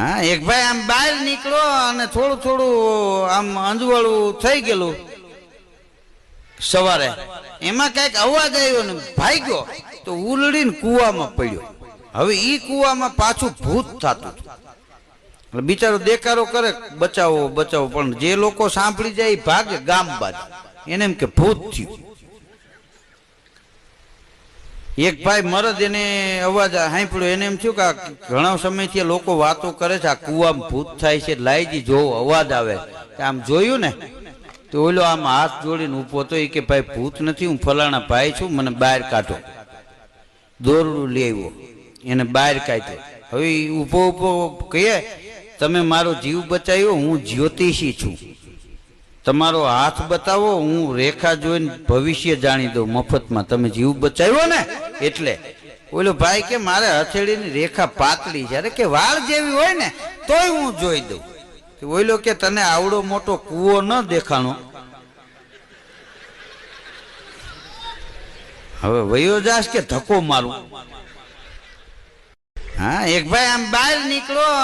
હા, એક ભાઈ આમ બહાર નીકળો અને થોડું થોડું આમ અંજવાળું થઈ ગયેલું સવારે, એમાં કઈક અવાજ આવ્યો ને ભાગ્યો તો ઉલડીને કુવામાં પડ્યો. હવે ઈ કુવામાં પાછું ભૂત થતું. બિચારો દેકારો કરે બચાવો બચાવો, પણ જે લોકો સાંભળી જાય ભાગે ગામ બાદ, એને એમ કે ભૂત થયું. એક ભાઈ મરદ એને અવાજ સાંભળ્યો, એને એમ થયું કે ઘણા સમયથી લોકો વાતો કરે છે આ કુવામાં ભૂત થાય છે, લાઈજી જોવો અવાજ આવે. આમ જોયું ને તો ઓલો આમ હાથ જોડીને ઊભો હતો, એ કે ભાઈ ભૂત નથી, હું ફલાણા ભાઈ છું, મને બહાર કાઢો. દોરડું લઈ આવ્યો, એને બહાર કાઢ્યો. હવે ઊભો ઊભો કહે, તમે મારો જીવ બચાવ્યો, હું જ્યોતિષી છું, તમારો હાથ બતાવો, હું રેખા જોઈને ભવિષ્ય જાણી દઉં મફતમાં, તમે જીવ બચાવ્યો ને એટલે. ઓલો ભાઈ કે મારે હથેળીની રેખા પાતળી છે. અરે કે વાળ જેવી હોય ને તોય હું જોઈ દઉં. ઓલો કે તને આવડો મોટો કૂવો ન દેખાણો, હવે વયો જાસ કે ધક્કો મારું. હા, એક ભાઈ આમ બહાર નીકળો